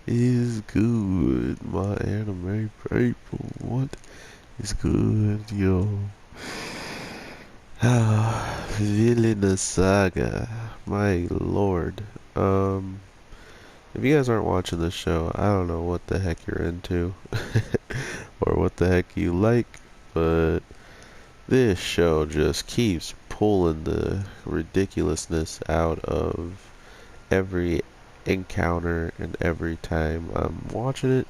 is good, my anime people? What is good, yo? Vinland Saga, my lord. Um, if you guys aren't watching this show, I don't know what the heck you're into, or what the heck you like, but this show just keeps pulling the ridiculousness out of every encounter and every time I'm watching it.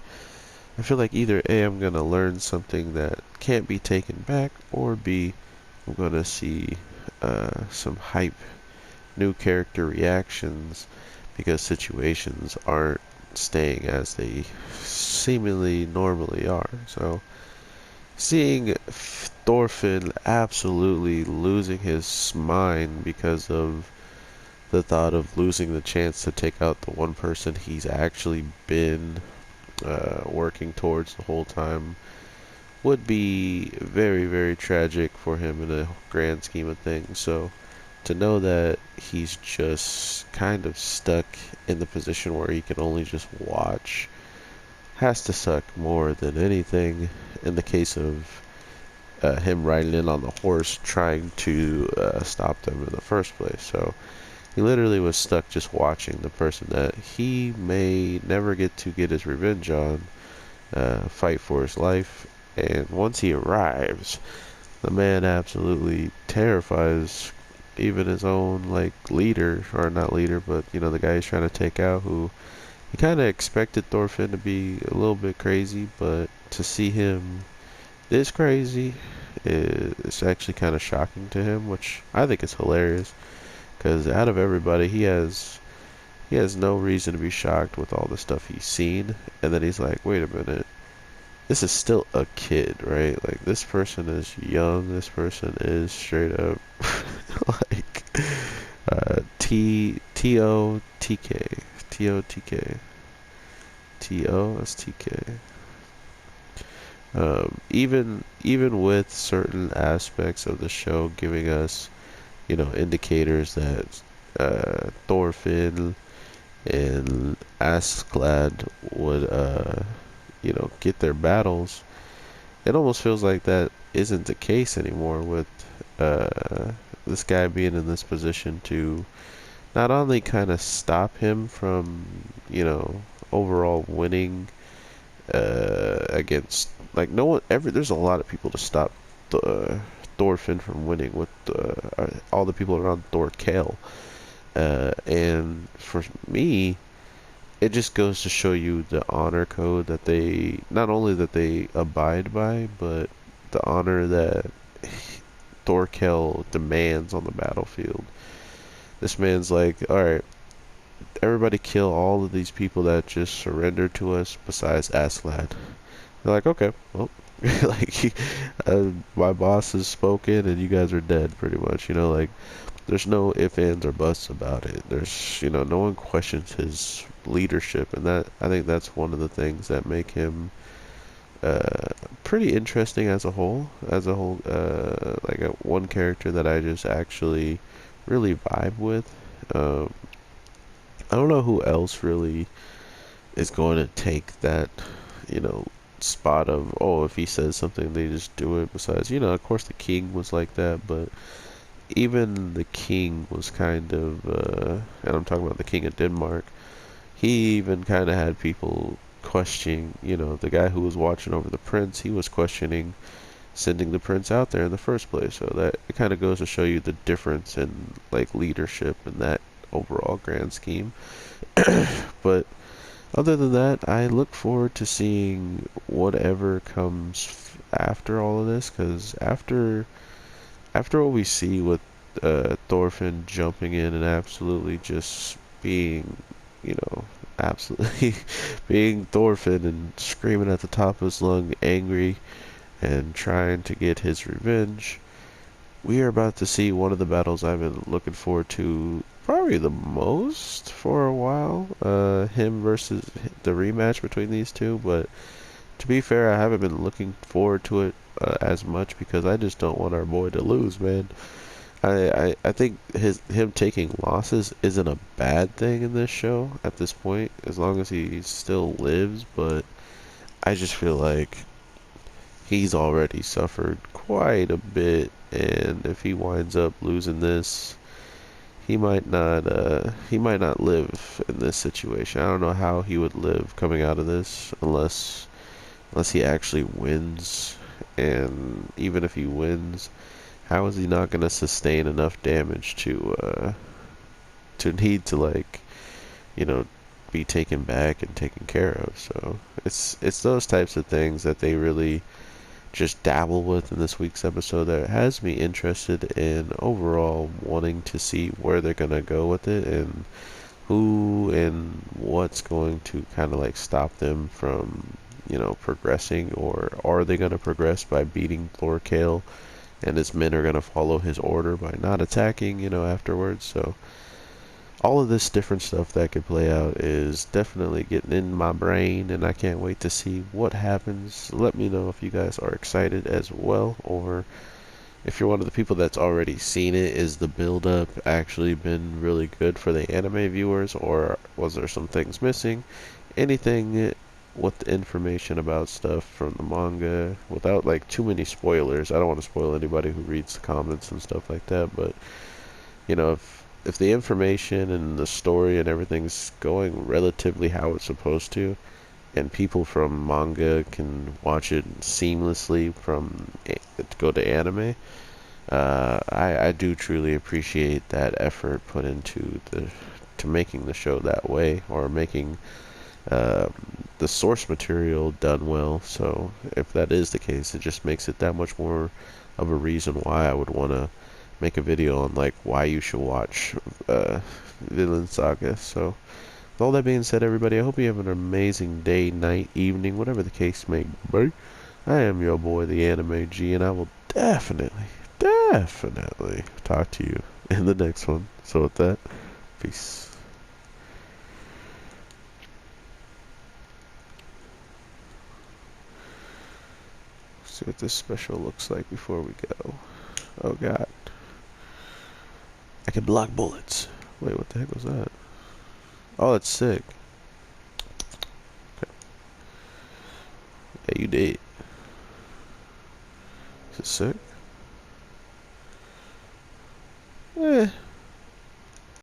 I feel like either A, I'm gonna learn something that can't be taken back, or B, I'm gonna see some hype, new character reactions, because situations aren't staying as they seemingly normally are. So, seeing Thorfin absolutely losing his mind because of the thought of losing the chance to take out the one person he's actually been working towards the whole time would be very, very tragic for him in the grand scheme of things. So to know that he's just kind of stuck in the position where he can only just watch has to suck more than anything in the case of him riding in on the horse trying to stop them in the first place. So he literally was stuck just watching the person that he may never get to get his revenge on fight for his life. And once he arrives, the man absolutely terrifies even his own like leader, or not leader, but the guy he's trying to take out. Who he kind of expected Thorfinn to be a little bit crazy, but to see him this crazy is actually kind of shocking to him, which I think is hilarious. Because out of everybody, he has no reason to be shocked with all the stuff he's seen, and then he's like, wait a minute, this is still a kid, right? Like, this person is young, this person is straight up, like, T-O-T-K, T-O-T-K, T-O, that's T-K. Even with certain aspects of the show giving us, indicators that, Thorfinn and Askeladd would, get their battles, it almost feels like that isn't the case anymore with this guy being in this position to not only kind of stop him from, overall winning against, like, no one ever, there's a lot of people to stop Thorfinn from winning with all the people around Thorkell. And for me, it just goes to show you the honor code that they not only that they abide by, but the honor that Thorkell demands on the battlefield. This man's like, all right, everybody kill all of these people that just surrendered to us besides Aslad. They're like, okay, well, like, my boss has spoken and you guys are dead, pretty much. Like, there's no ifs, ands, or buts about it. There's, no one questions his leadership, and that I think that's one of the things that make him pretty interesting as a whole. Like one character that I just actually really vibe with. I don't know who else really is going to take that, you know, spot of, oh, if he says something, they just do it. Besides, of course, the king was like that, but even the king was kind of, and I'm talking about the king of Denmark, he even kind of had people questioning, the guy who was watching over the prince, he was questioning sending the prince out there in the first place. So that it kind of goes to show you the difference in like leadership and that overall grand scheme. But other than that, I look forward to seeing whatever comes after all of this, because after what we see with Thorfinn jumping in and absolutely just being, absolutely being Thorfinn and screaming at the top of his lung, angry and trying to get his revenge, we are about to see one of the battles I've been looking forward to probably the most for a while. Him versus the rematch between these two, but to be fair, I haven't been looking forward to it as much because I just don't want our boy to lose, man. I think him taking losses isn't a bad thing in this show at this point, as long as he still lives, but I just feel like he's already suffered quite a bit, and if he winds up losing this, he might not live in this situation. I don't know how he would live coming out of this unless he actually wins. And even if he wins, how is he not going to sustain enough damage to need to, like, you know, be taken back and taken care of? So it's those types of things that they really just dabble with in this week's episode that has me interested in overall wanting to see where they're gonna go with it, and who and what's going to kind of like stop them from, progressing, or are they going to progress by beating Thorkell and his men are going to follow his order by not attacking, afterwards. So all of this different stuff that could play out is definitely getting in my brain, and I can't wait to see what happens. Let me know if you guys are excited as well, or if you're one of the people that's already seen it. Is the build up actually been really good for the anime viewers, or was there some things missing? Anything with the information about stuff from the manga without like too many spoilers. I don't want to spoil anybody who reads the comments and stuff like that, but if the information and the story and everything's going relatively how it's supposed to, and people from manga can watch it seamlessly from go to anime, I do truly appreciate that effort put into to making the show that way, or making uh, the source material done well. So if that is the case, it just makes it that much more of a reason why I would want to make a video on like why you should watch Vinland Saga. So with all that being said, everybody, I hope you have an amazing day, night, evening, whatever the case may be. I am your boy, the Anime G, and I will definitely talk to you in the next one. So with that, peace. See what this special looks like before we go. Oh god. I can block bullets. Wait, what the heck was that? Oh, it's sick. Yeah, you did. Is it sick?